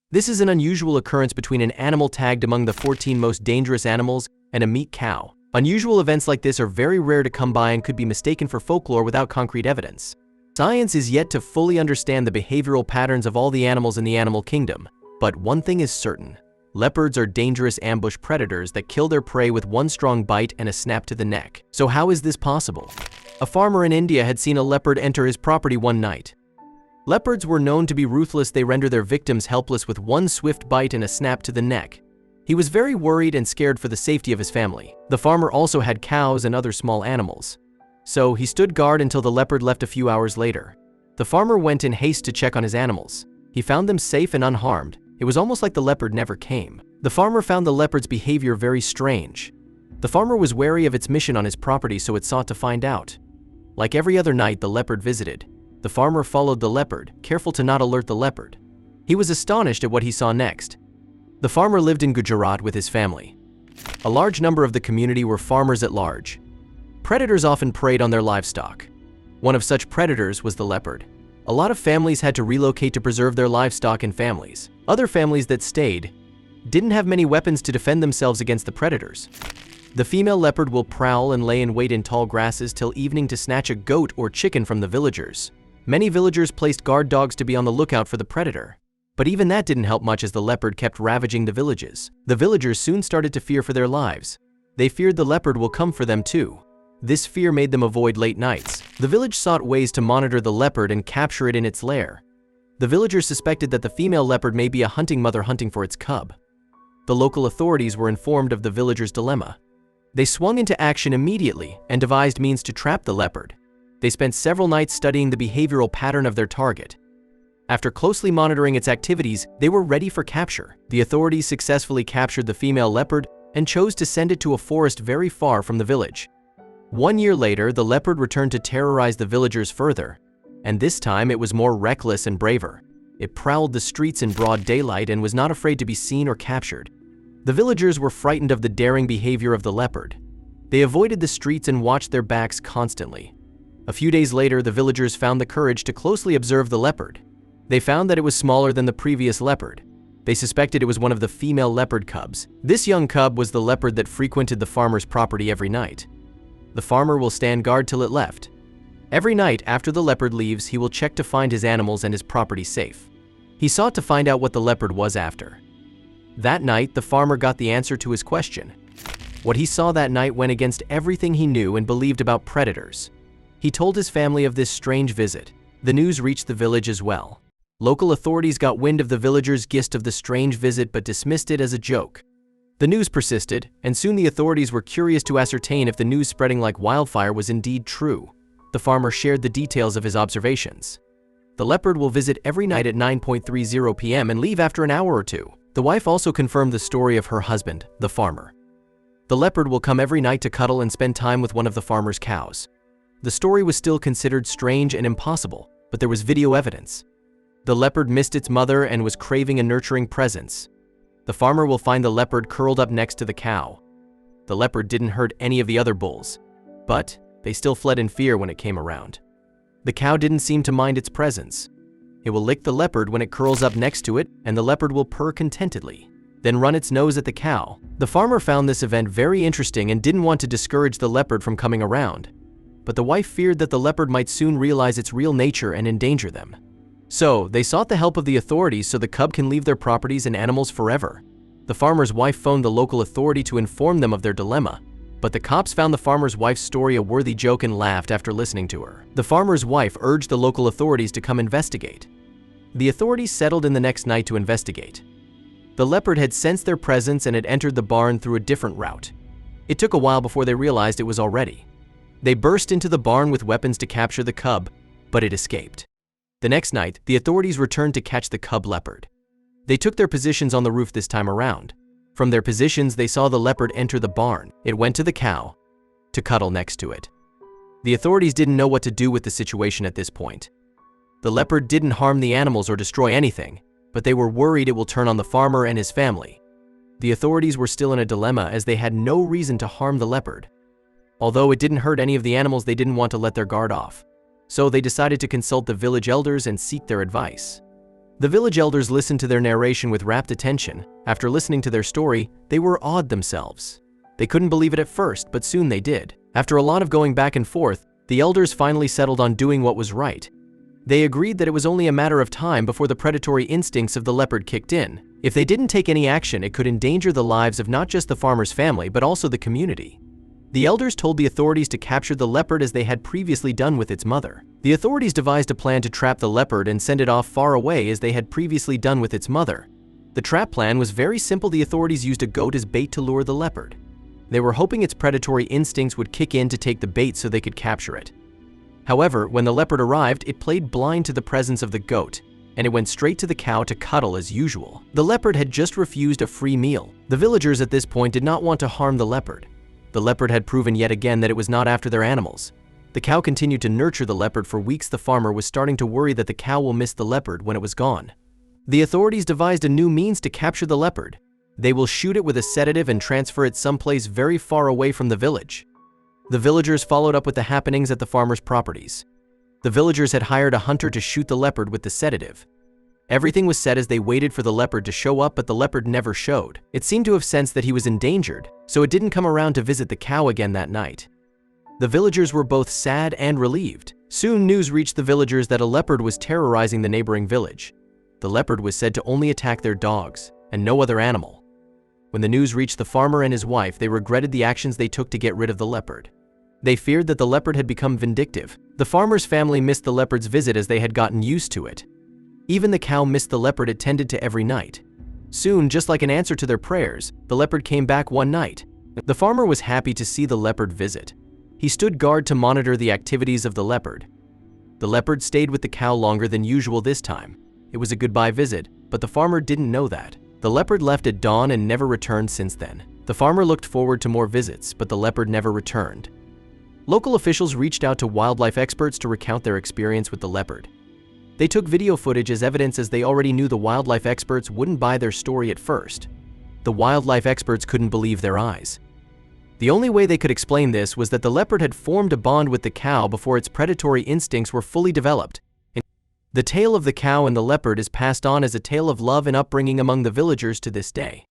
This is an unusual occurrence between an animal tagged among the 14 most dangerous animals and a meat cow. Unusual events like this are very rare to come by and could be mistaken for folklore without concrete evidence. Science is yet to fully understand the behavioral patterns of all the animals in the animal kingdom, but one thing is certain. Leopards are dangerous ambush predators that kill their prey with one strong bite and a snap to the neck. So how is this possible? A farmer in India had seen a leopard enter his property one night. Leopards were known to be ruthless. They render their victims helpless with one swift bite and a snap to the neck. He was very worried and scared for the safety of his family. The farmer also had cows and other small animals. So he stood guard until the leopard left a few hours later. The farmer went in haste to check on his animals. He found them safe and unharmed. It was almost like the leopard never came. The farmer found the leopard's behavior very strange. The farmer was wary of its mission on his property, so it sought to find out. Like every other night the leopard visited, the farmer followed the leopard, careful to not alert the leopard. He was astonished at what he saw next. The farmer lived in Gujarat with his family. A large number of the community were farmers at large. Predators often preyed on their livestock. One of such predators was the leopard. A lot of families had to relocate to preserve their livestock and families. Other families that stayed didn't have many weapons to defend themselves against the predators. The female leopard will prowl and lay in wait in tall grasses till evening to snatch a goat or chicken from the villagers. Many villagers placed guard dogs to be on the lookout for the predator. But even that didn't help much as the leopard kept ravaging the villages. The villagers soon started to fear for their lives. They feared the leopard will come for them too. This fear made them avoid late nights. The village sought ways to monitor the leopard and capture it in its lair. The villagers suspected that the female leopard may be a hunting mother hunting for its cub. The local authorities were informed of the villagers' dilemma. They swung into action immediately and devised means to trap the leopard. They spent several nights studying the behavioral pattern of their target. After closely monitoring its activities, they were ready for capture. The authorities successfully captured the female leopard and chose to send it to a forest very far from the village. 1 year later, the leopard returned to terrorize the villagers further, and this time it was more reckless and braver. It prowled the streets in broad daylight and was not afraid to be seen or captured. The villagers were frightened of the daring behavior of the leopard. They avoided the streets and watched their backs constantly. A few days later, the villagers found the courage to closely observe the leopard. They found that it was smaller than the previous leopard. They suspected it was one of the female leopard cubs. This young cub was the leopard that frequented the farmer's property every night. The farmer will stand guard till it left. Every night after the leopard leaves, he will check to find his animals and his property safe. He sought to find out what the leopard was after. That night, the farmer got the answer to his question. What he saw that night went against everything he knew and believed about predators. He told his family of this strange visit. The news reached the village as well. Local authorities got wind of the villagers' gist of the strange visit but dismissed it as a joke. The news persisted, and soon the authorities were curious to ascertain if the news spreading like wildfire was indeed true. The farmer shared the details of his observations. The leopard will visit every night at 9:30 p.m. and leave after an hour or two. The wife also confirmed the story of her husband, the farmer. The leopard will come every night to cuddle and spend time with one of the farmer's cows. The story was still considered strange and impossible, but there was video evidence. The leopard missed its mother and was craving a nurturing presence. The farmer will find the leopard curled up next to the cow. The leopard didn't hurt any of the other bulls, but they still fled in fear when it came around. The cow didn't seem to mind its presence. It will lick the leopard when it curls up next to it, and the leopard will purr contentedly, then run its nose at the cow. The farmer found this event very interesting and didn't want to discourage the leopard from coming around. But the wife feared that the leopard might soon realize its real nature and endanger them. So, they sought the help of the authorities so the cub can leave their properties and animals forever. The farmer's wife phoned the local authority to inform them of their dilemma, but the cops found the farmer's wife's story a worthy joke and laughed after listening to her. The farmer's wife urged the local authorities to come investigate. The authorities settled in the next night to investigate. The leopard had sensed their presence and had entered the barn through a different route. It took a while before they realized it was already. They burst into the barn with weapons to capture the cub, but it escaped. The next night, the authorities returned to catch the cub leopard. They took their positions on the roof this time around. From their positions, they saw the leopard enter the barn. It went to the cow to cuddle next to it. The authorities didn't know what to do with the situation at this point. The leopard didn't harm the animals or destroy anything, but they were worried it will turn on the farmer and his family. The authorities were still in a dilemma as they had no reason to harm the leopard. Although it didn't hurt any of the animals, they didn't want to let their guard off. So they decided to consult the village elders and seek their advice. The village elders listened to their narration with rapt attention. After listening to their story, they were awed themselves. They couldn't believe it at first, but soon they did. After a lot of going back and forth, the elders finally settled on doing what was right. They agreed that it was only a matter of time before the predatory instincts of the leopard kicked in. If they didn't take any action, it could endanger the lives of not just the farmer's family but also the community. The elders told the authorities to capture the leopard as they had previously done with its mother. The authorities devised a plan to trap the leopard and send it off far away as they had previously done with its mother. The trap plan was very simple. The authorities used a goat as bait to lure the leopard. They were hoping its predatory instincts would kick in to take the bait so they could capture it. However, when the leopard arrived, it played blind to the presence of the goat, and it went straight to the cow to cuddle as usual. The leopard had just refused a free meal. The villagers at this point did not want to harm the leopard. The leopard had proven yet again that it was not after their animals. The cow continued to nurture the leopard for weeks. The farmer was starting to worry that the cow will miss the leopard when it was gone. The authorities devised a new means to capture the leopard. They will shoot it with a sedative and transfer it someplace very far away from the village. The villagers followed up with the happenings at the farmer's properties. The villagers had hired a hunter to shoot the leopard with the sedative. Everything was set as they waited for the leopard to show up, but the leopard never showed. It seemed to have sensed that he was endangered, so it didn't come around to visit the cow again that night. The villagers were both sad and relieved. Soon news reached the villagers that a leopard was terrorizing the neighboring village. The leopard was said to only attack their dogs and no other animal. When the news reached the farmer and his wife, they regretted the actions they took to get rid of the leopard. They feared that the leopard had become vindictive. The farmer's family missed the leopard's visit as they had gotten used to it. Even the cow missed the leopard it tended to every night. Soon, just like an answer to their prayers, the leopard came back one night. The farmer was happy to see the leopard visit. He stood guard to monitor the activities of the leopard. The leopard stayed with the cow longer than usual this time. It was a goodbye visit, but the farmer didn't know that. The leopard left at dawn and never returned since then. The farmer looked forward to more visits, but the leopard never returned. Local officials reached out to wildlife experts to recount their experience with the leopard. They took video footage as evidence as they already knew the wildlife experts wouldn't buy their story at first. The wildlife experts couldn't believe their eyes. The only way they could explain this was that the leopard had formed a bond with the cow before its predatory instincts were fully developed. The tale of the cow and the leopard is passed on as a tale of love and upbringing among the villagers to this day.